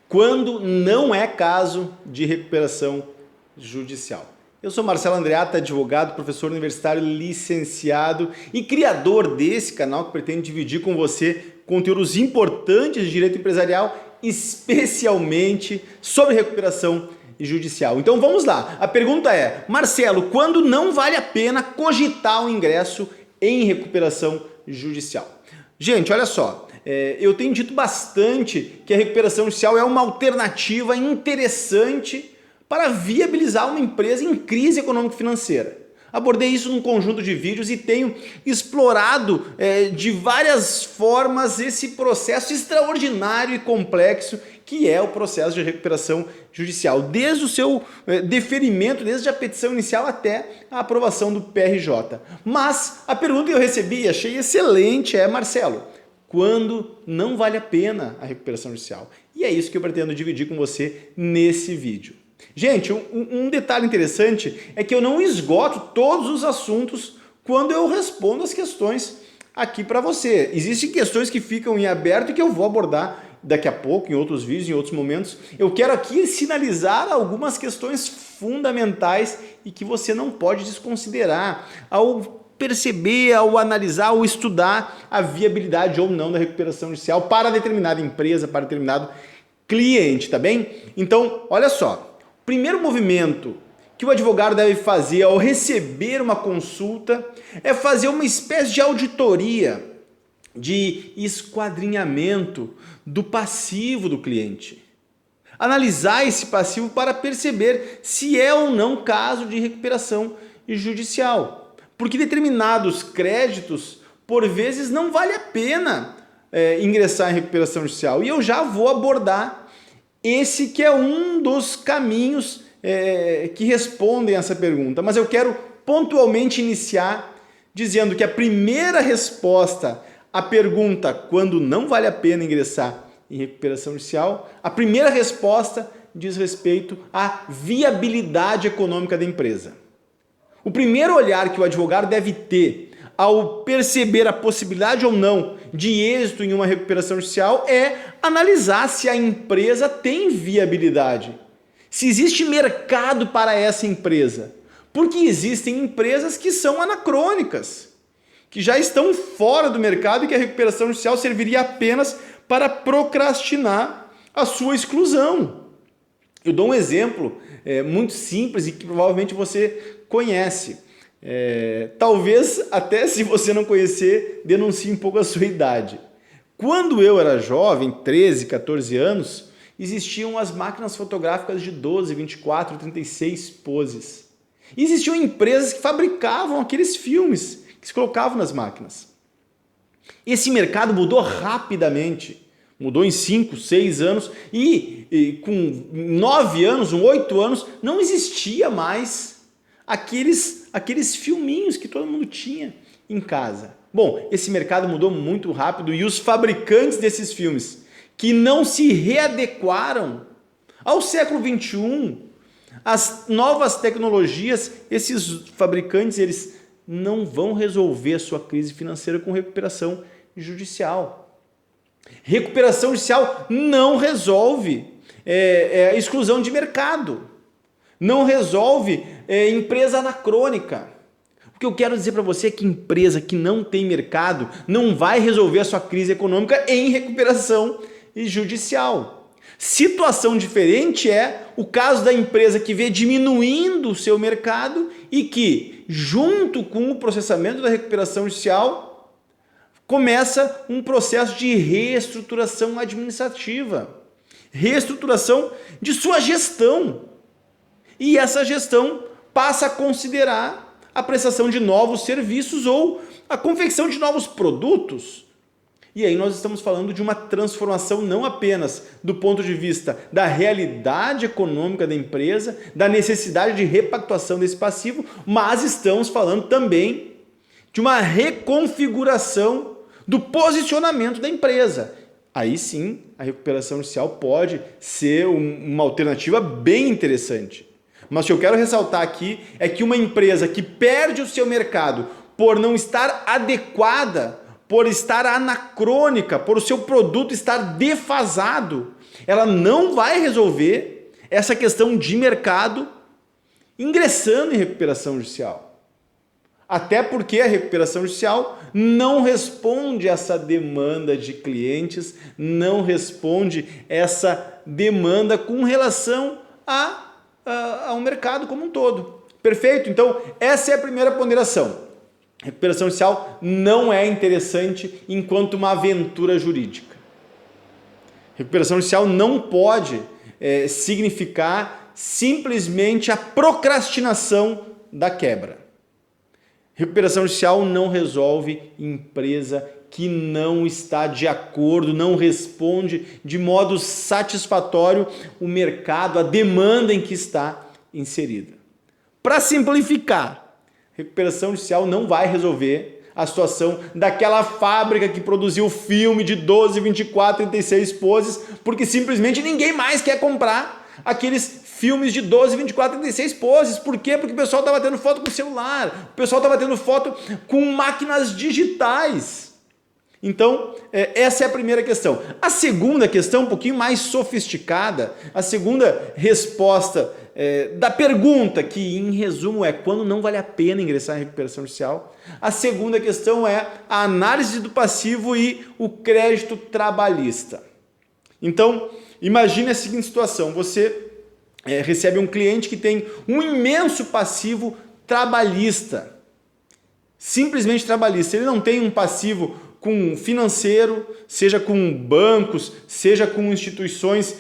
quando não é caso de recuperação judicial. Eu sou Marcelo Andreatta, advogado, professor universitário, licenciado e criador desse canal que pretende dividir com você conteúdos importantes de direito empresarial, especialmente sobre recuperação judicial. Então vamos lá. A pergunta é, Marcelo, quando não vale a pena cogitar o ingresso em recuperação judicial? Gente, olha só. Eu tenho dito bastante que a recuperação judicial é uma alternativa interessante para viabilizar uma empresa em crise econômico-financeira. Abordei isso num conjunto de vídeos e tenho explorado de várias formas esse processo extraordinário e complexo que é o processo de recuperação judicial, desde o seu deferimento, desde a petição inicial até a aprovação do PRJ. Mas a pergunta que eu recebi e achei excelente é, Marcelo, quando não vale a pena a recuperação judicial? E é isso que eu pretendo dividir com você nesse vídeo. Gente, um detalhe interessante é que eu não esgoto todos os assuntos quando eu respondo as questões aqui para você. Existem questões que ficam em aberto e que eu vou abordar daqui a pouco, em outros vídeos, em outros momentos. Eu quero aqui sinalizar algumas questões fundamentais e que você não pode desconsiderar ao perceber, ao analisar, ao estudar a viabilidade ou não da recuperação judicial para determinada empresa, para determinado cliente, tá bem? Então, olha só, o primeiro movimento que o advogado deve fazer ao receber uma consulta é fazer uma espécie de auditoria, de esquadrinhamento do passivo do cliente. Analisar esse passivo para perceber se é ou não caso de recuperação judicial. Porque determinados créditos, por vezes, não vale a pena ingressar em recuperação judicial. E eu já vou abordar esse que é um dos caminhos que respondem essa pergunta. Mas eu quero pontualmente iniciar dizendo que a primeira resposta à pergunta quando não vale a pena ingressar em recuperação judicial, a primeira resposta diz respeito à viabilidade econômica da empresa. O primeiro olhar que o advogado deve ter ao perceber a possibilidade ou não de êxito em uma recuperação judicial é analisar se a empresa tem viabilidade, se existe mercado para essa empresa, porque existem empresas que são anacrônicas, que já estão fora do mercado e que a recuperação judicial serviria apenas para procrastinar a sua exclusão. Eu dou um exemplo muito simples e que provavelmente você conhece. Talvez até se você não conhecer, denuncie um pouco a sua idade. Quando eu era jovem, 13, 14 anos, existiam as máquinas fotográficas de 12, 24, 36 poses. E existiam empresas que fabricavam aqueles filmes que se colocavam nas máquinas. Esse mercado mudou rapidamente. Mudou em 5, 6 anos e com 9 anos, 8 anos, não existia mais aqueles filminhos que todo mundo tinha em casa. Bom, esse mercado mudou muito rápido e os fabricantes desses filmes que não se readequaram ao século XXI, às novas tecnologias, esses fabricantes eles não vão resolver a sua crise financeira com recuperação judicial. Recuperação judicial não resolve a exclusão de mercado, não resolve empresa anacrônica. O que eu quero dizer para você é que empresa que não tem mercado não vai resolver a sua crise econômica em recuperação judicial. Situação diferente é o caso da empresa que vê diminuindo o seu mercado e que, junto com o processamento da recuperação judicial, começa um processo de reestruturação administrativa, reestruturação de sua gestão. E essa gestão passa a considerar a prestação de novos serviços ou a confecção de novos produtos. E aí nós estamos falando de uma transformação não apenas do ponto de vista da realidade econômica da empresa, da necessidade de repactuação desse passivo, mas estamos falando também de uma reconfiguração do posicionamento da empresa. Aí sim, a recuperação judicial pode ser uma alternativa bem interessante. Mas o que eu quero ressaltar aqui é que uma empresa que perde o seu mercado por não estar adequada, por estar anacrônica, por o seu produto estar defasado, Ela não vai resolver essa questão de mercado ingressando em recuperação judicial. Até porque a recuperação judicial não responde essa demanda de clientes, não responde essa demanda com relação ao mercado como um todo. Perfeito? Então, essa é a primeira ponderação. Recuperação judicial não é interessante enquanto uma aventura jurídica. Recuperação judicial não pode significar simplesmente a procrastinação da quebra. Recuperação judicial não resolve empresa que não está de acordo, não responde de modo satisfatório o mercado, a demanda em que está inserida. Para simplificar, recuperação judicial não vai resolver a situação daquela fábrica que produziu filme de 12, 24, 36 poses, porque simplesmente ninguém mais quer comprar aqueles filmes de 12, 24, 36 poses. Por quê? Porque o pessoal está batendo foto com celular, o pessoal está batendo foto com máquinas digitais. Então, essa é a primeira questão. A segunda questão, um pouquinho mais sofisticada, a segunda resposta da pergunta, que em resumo é quando não vale a pena ingressar em recuperação judicial. A segunda questão é a análise do passivo e o crédito trabalhista. Então, imagine a seguinte situação, você recebe um cliente que tem um imenso passivo trabalhista, simplesmente trabalhista. Ele não tem um passivo com financeiro, seja com bancos, seja com instituições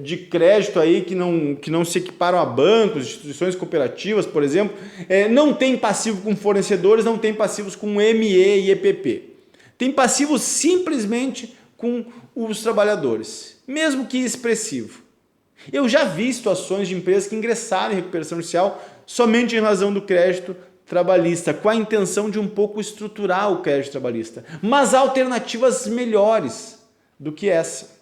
de crédito aí que não se equiparam a bancos, instituições cooperativas, por exemplo, não tem passivo com fornecedores, não tem passivos com ME e EPP. Tem passivo simplesmente com os trabalhadores, mesmo que expressivo. Eu já vi situações de empresas que ingressaram em recuperação judicial somente em razão do crédito trabalhista, com a intenção de um pouco estruturar o crédito trabalhista, mas há alternativas melhores do que essa.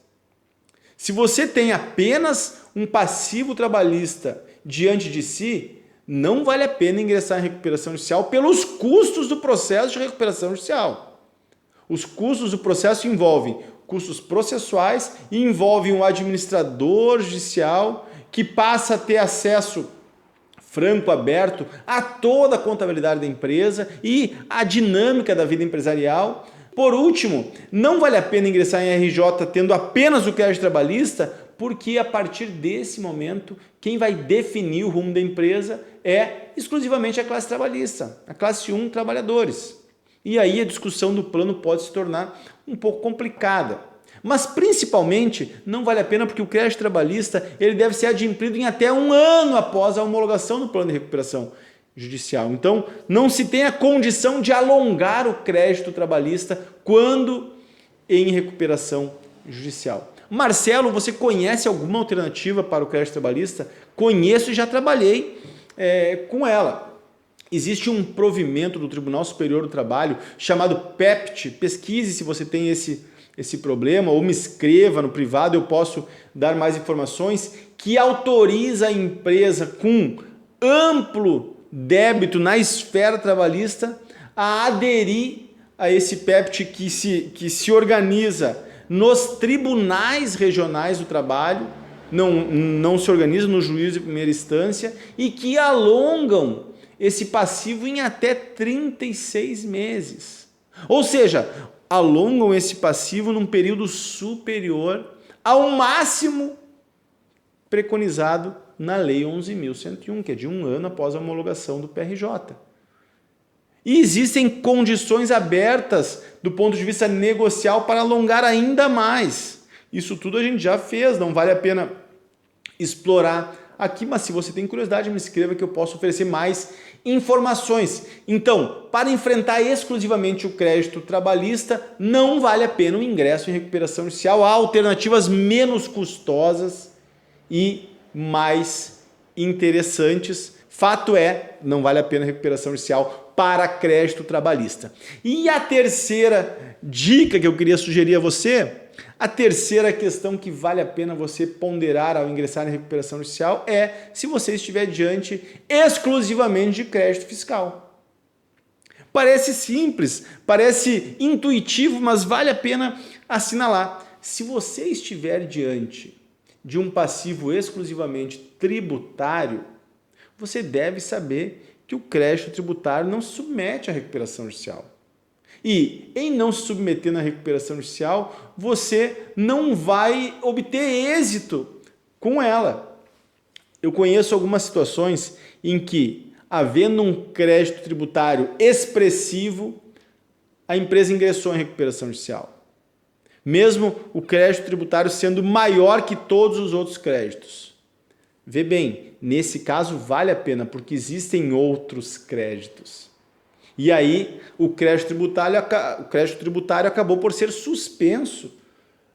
Se você tem apenas um passivo trabalhista diante de si, não vale a pena ingressar em recuperação judicial pelos custos do processo de recuperação judicial. Os custos do processo envolvem custos processuais e envolvem um administrador judicial que passa a ter acesso franco, aberto a toda a contabilidade da empresa e a dinâmica da vida empresarial. Por último, não vale a pena ingressar em RJ tendo apenas o crédito trabalhista, porque a partir desse momento, quem vai definir o rumo da empresa é exclusivamente a classe trabalhista, a classe 1 trabalhadores. E aí a discussão do plano pode se tornar um pouco complicada. Mas principalmente não vale a pena porque o crédito trabalhista ele deve ser adimplido em até 1 ano após a homologação do plano de recuperação judicial. Então não se tem a condição de alongar o crédito trabalhista quando em recuperação judicial. Marcelo, você conhece alguma alternativa para o crédito trabalhista? Conheço e já trabalhei com ela. Existe um provimento do Tribunal Superior do Trabalho chamado PEPT. Pesquise se você tem esse problema ou me escreva no privado, eu posso dar mais informações, que autoriza a empresa com amplo débito na esfera trabalhista a aderir a esse PEPT que se organiza nos tribunais regionais do trabalho, não se organiza no juízo de primeira instância e que alongam esse passivo em até 36 meses. Ou seja, alongam esse passivo num período superior ao máximo preconizado na Lei 11.101, que é de 1 ano após a homologação do PRJ. E existem condições abertas do ponto de vista negocial para alongar ainda mais. Isso tudo a gente já fez, não vale a pena explorar aqui, mas se você tem curiosidade, me escreva que eu posso oferecer mais informações. Então, para enfrentar exclusivamente o crédito trabalhista, não vale a pena o ingresso em recuperação judicial. Há alternativas menos custosas e mais interessantes. Fato é, não vale a pena a recuperação judicial para crédito trabalhista. E a terceira dica que eu queria sugerir a você, a terceira questão que vale a pena você ponderar ao ingressar em recuperação judicial é se você estiver diante exclusivamente de crédito fiscal. Parece simples, parece intuitivo, mas vale a pena assinalar. Se você estiver diante de um passivo exclusivamente tributário, você deve saber que o crédito tributário não se submete à recuperação judicial. E, em não se submeter na recuperação judicial, você não vai obter êxito com ela. Eu conheço algumas situações em que, havendo um crédito tributário expressivo, a empresa ingressou em recuperação judicial. Mesmo o crédito tributário sendo maior que todos os outros créditos. Vê bem, nesse caso vale a pena, porque existem outros créditos. E aí o crédito tributário acabou por ser suspenso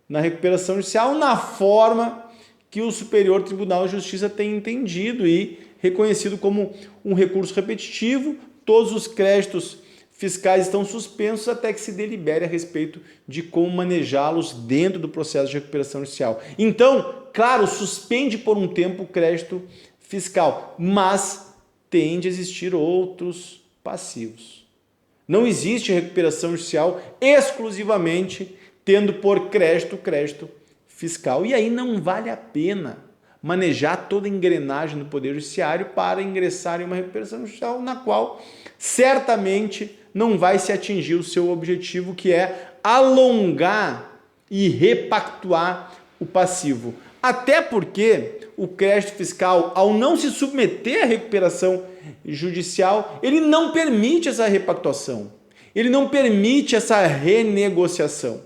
na recuperação judicial na forma que o Superior Tribunal de Justiça tem entendido e reconhecido como um recurso repetitivo. Todos os créditos fiscais estão suspensos até que se delibere a respeito de como manejá-los dentro do processo de recuperação judicial. Então, claro, suspende por um tempo o crédito fiscal, mas tende a existir outros passivos. Não existe recuperação judicial exclusivamente tendo por crédito fiscal. E aí não vale a pena manejar toda a engrenagem do Poder Judiciário para ingressar em uma recuperação judicial na qual certamente não vai se atingir o seu objetivo, que é alongar e repactuar o passivo. Até porque o crédito fiscal, ao não se submeter à recuperação judicial, ele não permite essa repactuação, ele não permite essa renegociação.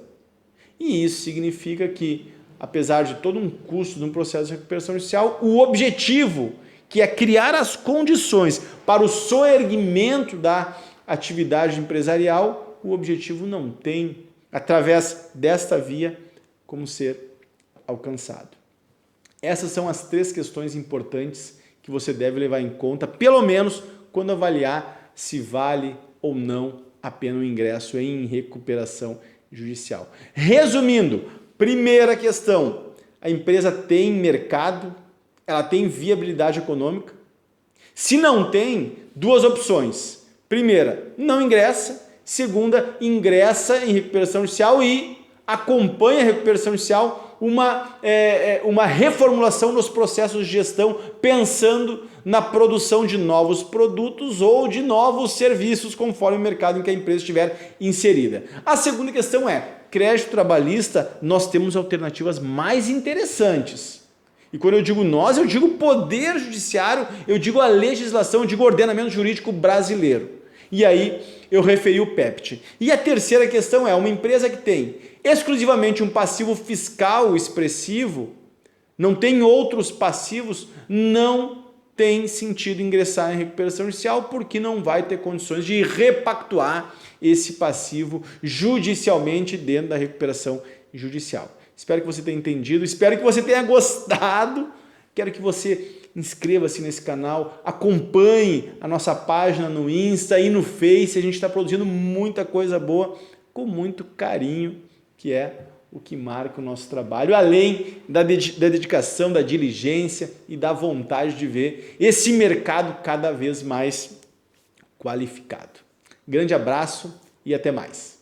E isso significa que, apesar de todo um custo de um processo de recuperação judicial, o objetivo, que é criar as condições para o soerguimento da atividade empresarial, o objetivo não tem, através desta via, como ser alcançado. Essas são as 3 questões importantes que você deve levar em conta, pelo menos quando avaliar se vale ou não a pena o ingresso em recuperação judicial. Resumindo, primeira questão, a empresa tem mercado, ela tem viabilidade econômica? Se não tem, 2 opções. Primeira, não ingressa. Segunda, ingressa em recuperação judicial e acompanha a recuperação judicial uma reformulação nos processos de gestão, pensando na produção de novos produtos ou de novos serviços, conforme o mercado em que a empresa estiver inserida. A segunda questão é, crédito trabalhista, nós temos alternativas mais interessantes. E quando eu digo nós, eu digo Poder Judiciário, eu digo a legislação, eu digo ordenamento jurídico brasileiro. E aí eu referi o PEPT. E a terceira questão é, uma empresa que tem exclusivamente um passivo fiscal expressivo, não tem outros passivos, não tem sentido ingressar em recuperação judicial, porque não vai ter condições de repactuar esse passivo judicialmente dentro da recuperação judicial. Espero que você tenha entendido, espero que você tenha gostado. Quero que você inscreva-se nesse canal, acompanhe a nossa página no Insta e no Face. A gente está produzindo muita coisa boa com muito carinho, que é o que marca o nosso trabalho, além da dedicação, da diligência e da vontade de ver esse mercado cada vez mais qualificado. Grande abraço e até mais.